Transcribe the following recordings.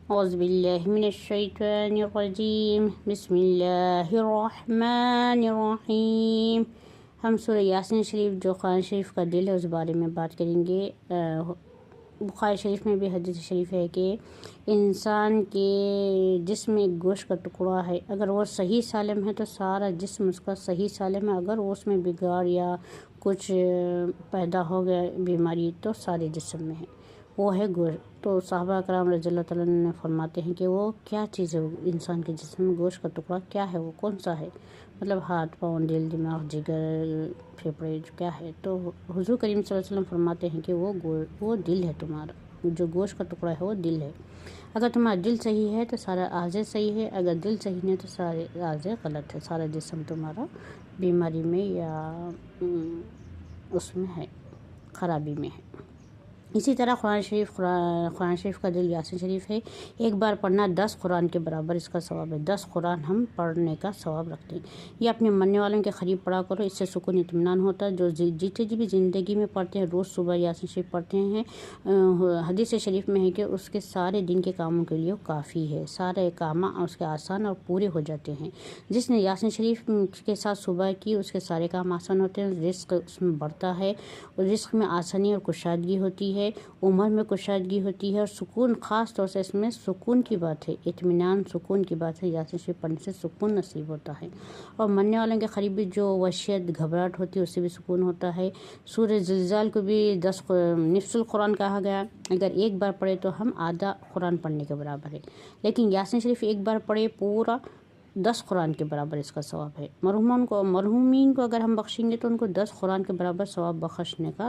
اعوذ باللہ من الشیطان الرجیم، بسم اللہ الرحمن الرحیم۔ ہم سورہ یاسین شریف جو قرآن شریف کا دل ہے اس بارے میں بات کریں گے۔ بخاری شریف میں بھی حدیث شریف ہے کہ انسان کے جسم میں ایک گوشت کا ٹکڑا ہے، اگر وہ صحیح سالم ہے تو سارا جسم اس کا صحیح سالم ہے، اگر اس میں بگاڑ یا کچھ پیدا ہو گیا بیماری تو سارے جسم میں ہے، وہ ہے گوشت۔ تو صحابہ کرام رضی اللہ تعالیٰ عنہ فرماتے ہیں کہ وہ کیا چیز ہے، انسان کے جسم میں گوشت کا ٹکڑا کیا ہے، وہ کون سا ہے، مطلب ہاتھ پاؤں دل دماغ جگر پھیپھڑے کیا ہے۔ تو حضور کریم صلی اللہ علیہ وسلم فرماتے ہیں کہ وہ دل ہے، تمہارا جو گوشت کا ٹکڑا ہے وہ دل ہے۔ اگر تمہارا دل صحیح ہے تو سارا اعضاء صحیح ہے، اگر دل صحیح نہیں تو سارے اعضاء غلط ہے، سارا جسم تمہارا بیماری میں یا اس میں ہے، خرابی میں ہے۔ اسی طرح قرآن شریف کا دل یاسین شریف ہے، ایک بار پڑھنا 10 قرآن کے برابر اس کا ثواب ہے، 10 قرآن ہم پڑھنے کا ثواب رکھتے ہیں۔ یہ اپنے مرنے والوں کے قریب پڑھا کرو، اس سے سکون اطمینان ہوتا ہے۔ جو جتنے بھی زندگی میں پڑھتے ہیں، روز صبح یاسین شریف پڑھتے ہیں، حدیث شریف میں ہے کہ اس کے سارے دن کے کاموں کے لیے کافی ہے، سارے کام اس کے آسان اور پورے ہو جاتے ہیں۔ جس نے یاسین شریف کے ساتھ صبح کی اس کے سارے کام آسان ہوتے ہیں، رزق اس میں بڑھتا ہے، اور رزق میں آسانی اور کشادگی ہوتی ہے، عمر میں کشادگی ہوتی ہے، اور سکون، خاص طور سے اس میں سکون کی بات ہے، اطمینان سکون کی بات ہے، یاسین شریف پڑھنے سے سکون نصیب ہوتا ہے۔ اور مرنے والوں کے قریب بھی جو وحشت گھبراہٹ ہوتی ہے اس سے بھی سکون ہوتا ہے۔ سورہ زلزال کو بھی نصف القرآن کہا گیا، اگر ایک بار پڑھے تو ہم آدھا قرآن پڑھنے کے برابر ہے، لیکن یاسین شریف ایک بار پڑھے پورا 10 قرآن کے برابر اس کا ثواب ہے۔ مرحومین کو اگر ہم بخشیں گے تو ان کو 10 قرآن کے برابر بخشنے کا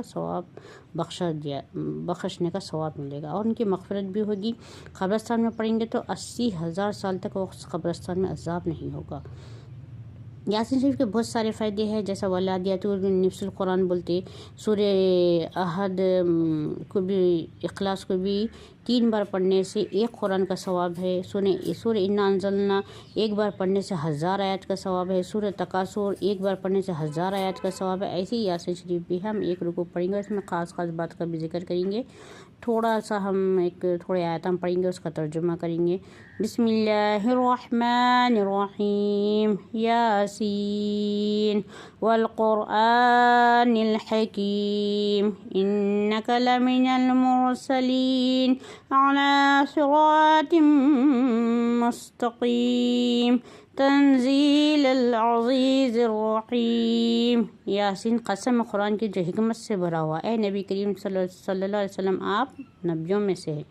ثواب ملے گا، اور ان کی مغفرت بھی ہوگی۔ قبرستان میں پڑھیں گے تو 80,000 سال تک وہ قبرستان میں عذاب نہیں ہوگا۔ یاسین شریف کے بہت سارے فائدے ہیں، جیسا ولادیات نصف القرآن بولتے، سورہ احد کو بھی، اخلاص کو بھی 3 بار پڑھنے سے 1 قرآن کا ثواب ہے۔ سورہ انا انزلنا ایک بار پڑھنے سے 1000 آیات کا ثواب ہے۔ سورہ تکاثر ایک بار پڑھنے سے 1000 آیات کا ثواب ہے۔ ایسے ہی یاسین شریف بھی ہم ایک رکوع پڑھیں گے، اس میں خاص بات کا بھی ذکر کریں گے، تھوڑا سا ہم تھوڑے آیات ہم پڑھیں گے، اس کا ترجمہ کریں گے۔ بسم اللہ الرحمن الرحیم، یاسین والقرآن الحکیم، انک لمن المرسلین علی صراط مستقیم، تنزیل العزیز الرحیم۔ یاسین قسم قرآن کی جو حکمت سے بھرا ہوا، اے نبی کریم صلی اللہ علیہ وسلم آپ نبیوں میں سے ہیں۔